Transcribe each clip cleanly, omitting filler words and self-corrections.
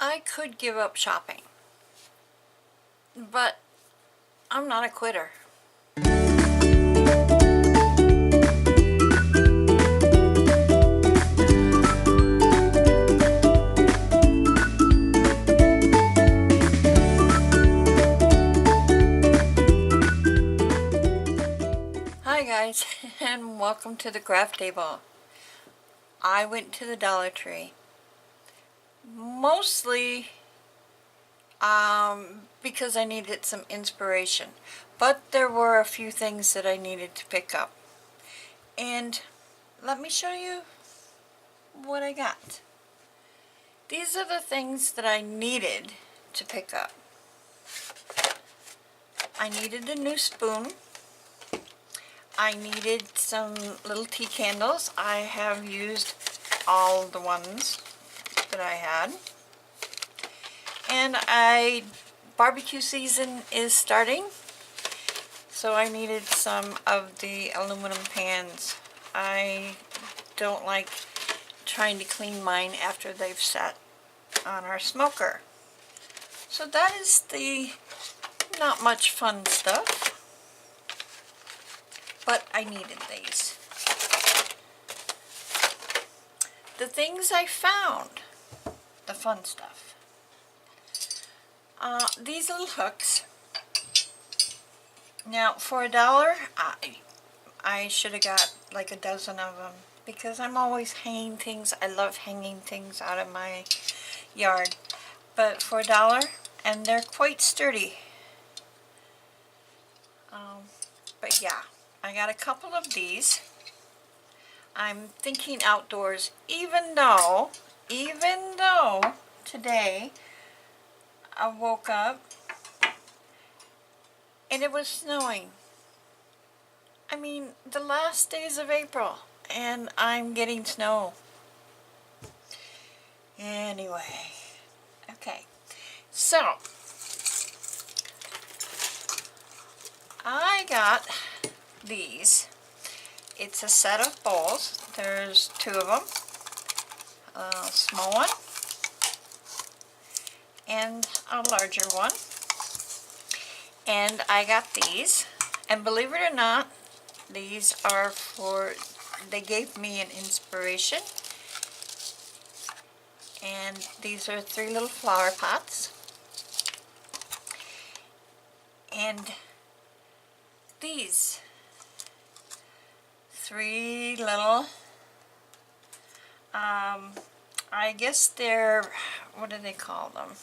I could give up shopping, but I'm not a quitter. Hi guys, and welcome to the craft table. I went to the Dollar Tree. Mostly because I needed some inspiration, but there were a few things that I needed to pick up, and let me show you what I got. These are the things that I needed to pick up. I needed a new spoon. I needed some little tea candles. I have used all the ones that I had. And barbecue season is starting, so I needed some of the aluminum pans. I don't like trying to clean mine after they've sat on our smoker. So that is the not much fun stuff, but I needed these. The things I found, the fun stuff. These little hooks. Now, for $1, I should have got like a dozen of them, because I'm always hanging things. I love hanging things out of my yard. But for $1, and they're quite sturdy. But yeah, I got a couple of these. I'm thinking outdoors, even though today I woke up and it was snowing. I mean, the last days of April, and I'm getting snow. Anyway, okay, so I got these. It's a set of bowls. There's two of them. A small one and a larger one. And I got these. And believe it or not, these are they gave me an inspiration. And these are 3 little flower pots. And these 3 little, I guess they're, what do they call them?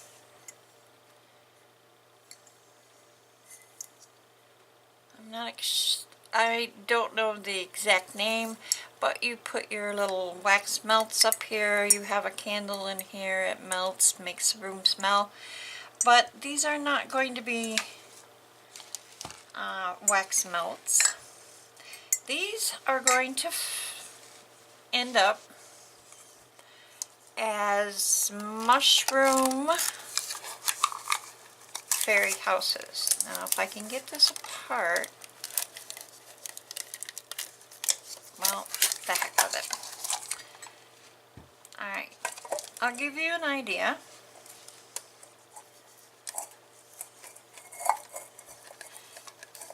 I don't know the exact name, but you put your little wax melts up here, you have a candle in here, it melts, makes the room smell. But these are not going to be wax melts. These are going to end up as mushroom fairy houses. Now if I can get this apart, well, the heck with it. Alright, I'll give you an idea.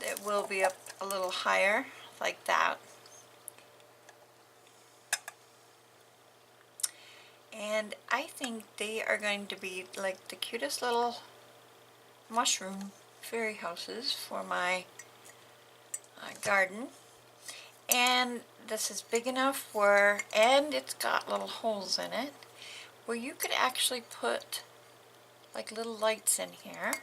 It will be up a little higher, like that. And I think they are going to be like the cutest little mushroom fairy houses for my garden. And this is big enough and it's got little holes in it, where you could actually put like little lights in here.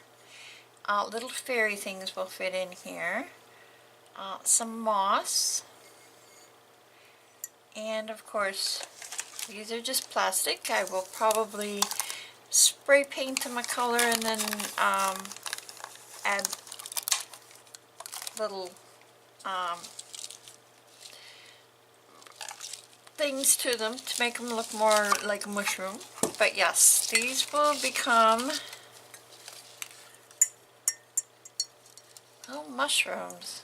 Little fairy things will fit in here. Some moss. And of course, these are just plastic. I will probably spray paint them a color and then add little things to them to make them look more like a mushroom. But yes, these will become mushrooms.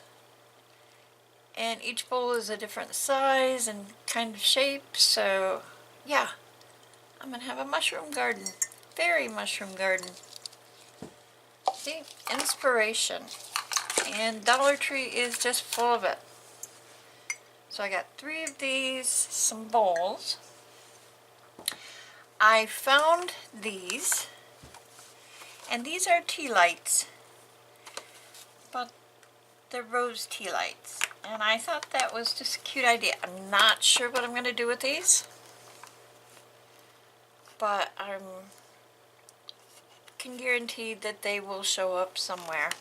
And each bowl is a different size and kind of shape, so yeah, I'm gonna have a mushroom garden. fairy mushroom garden. See, inspiration. And Dollar Tree is just full of it. So I got 3 of these, some bowls. I found these, and these are tea lights, but they're rose tea lights. And I thought that was just a cute idea. I'm not sure what I'm going to do with these, but I can guarantee that they will show up somewhere.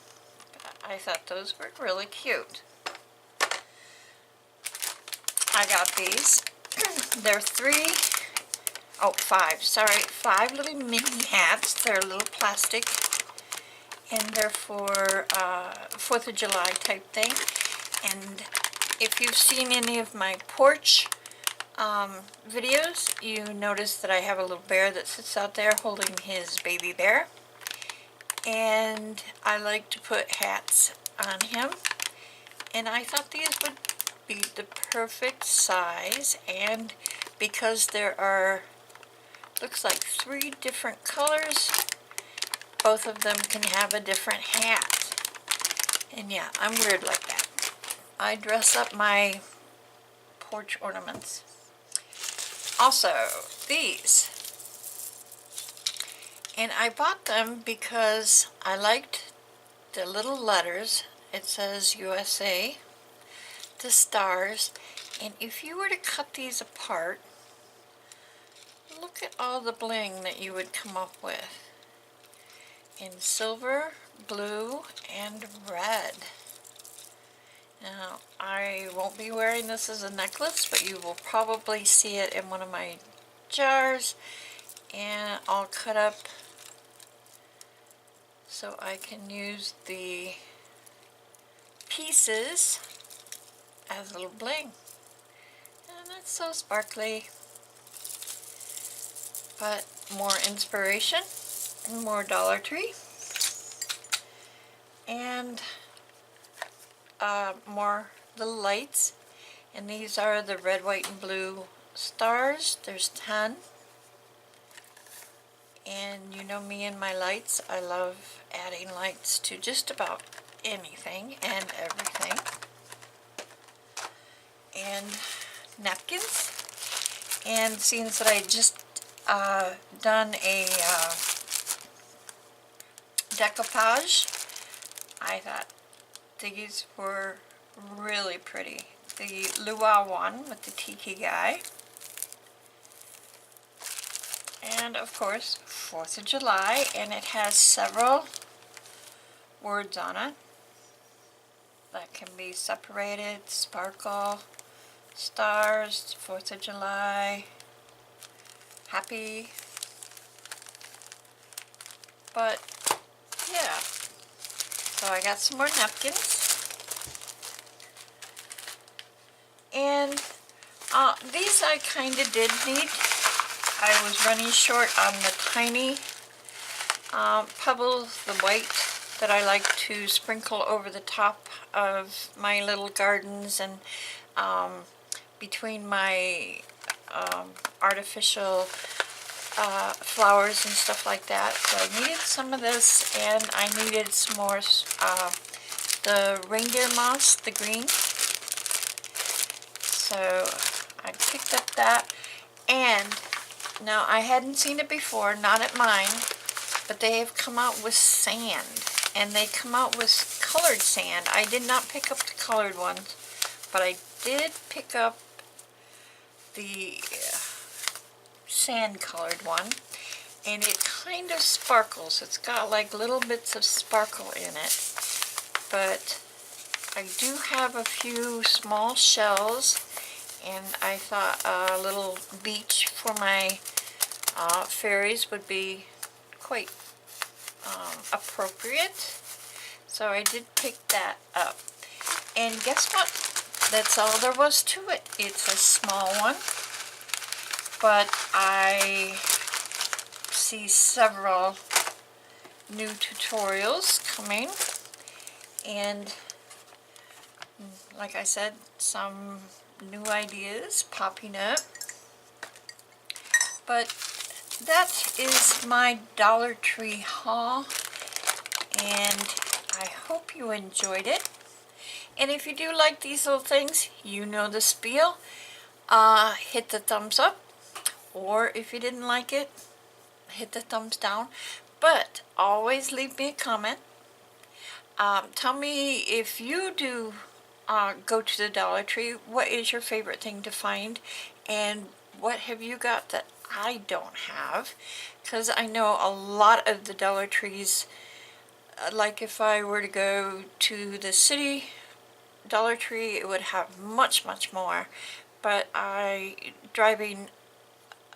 I thought those were really cute. I got these. They're 5 little mini hats. They're a little plastic, and they're for 4th of July type thing. And if you've seen any of my porch videos, you notice that I have a little bear that sits out there holding his baby bear. And I like to put hats on him, and I thought these would be the perfect size. And because there are, looks like 3 different colors, both of them can have a different hat. And yeah, I'm weird like that. I dress up my porch ornaments. Also, these. And I bought them because I liked the little letters. It says USA, the stars, and if you were to cut these apart, look at all the bling that you would come up with in silver, blue, and red. Now, I won't be wearing this as a necklace, but you will probably see it in one of my jars, and I'll cut up so I can use the pieces as a little bling. And that's so sparkly. But more inspiration, and more Dollar Tree, and more little lights. And these are the red, white, and blue stars. There's 10. And you know me and my lights. I love adding lights to just about anything and everything. And napkins. And since that I just done a decoupage, I thought these were really pretty. The luau one with the tiki guy. And of course, 4th of July, and it has several words on it that can be separated: sparkle, stars, 4th of July, happy. But yeah, so I got some more napkins. And these I kind of did need. I was running short on the tiny pebbles, the white, that I like to sprinkle over the top of my little gardens and between my artificial flowers and stuff like that. So I needed some of this, and I needed some more the reindeer moss, the green. So I picked up that, and now I hadn't seen it before, not at mine, but they have come out with sand, and they come out with colored sand. I did not pick up the colored ones, but I did pick up the sand colored one, and it kind of sparkles. It's got like little bits of sparkle in it, but I do have a few small shells, and I thought a little beach for my fairies would be quite appropriate. So I did pick that up. And guess what? That's all there was to it. It's a small one, but I see several new tutorials coming, and like I said, some new ideas popping up. But that is my Dollar Tree haul, and I hope you enjoyed it. And if you do like these little things, you know the spiel. Hit the thumbs up, or if you didn't like it, hit the thumbs down. But always leave me a comment. Tell me if you do go to the Dollar Tree, what is your favorite thing to find, and what have you got that I don't have? Because I know a lot of the Dollar Trees, like if I were to go to the city Dollar Tree, it would have much more, but driving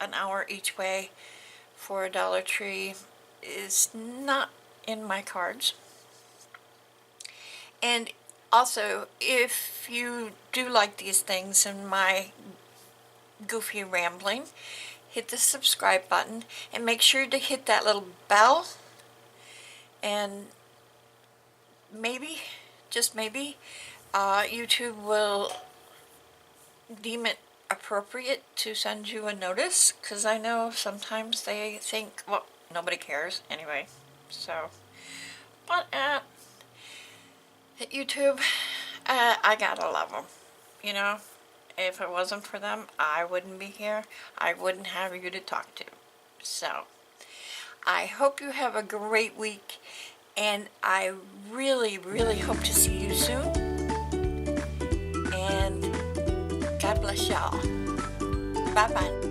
an hour each way for a Dollar Tree is not in my cards. And also, if you do like these things and my goofy rambling, hit the subscribe button and make sure to hit that little bell, and maybe, just maybe, YouTube will deem it appropriate to send you a notice, because I know sometimes they think, well, nobody cares anyway. So, but YouTube, I gotta love them. You know, if it wasn't for them, I wouldn't be here. I wouldn't have you to talk to. So, I hope you have a great week, and I really hope to see you soon. And God bless y'all. Bye-bye.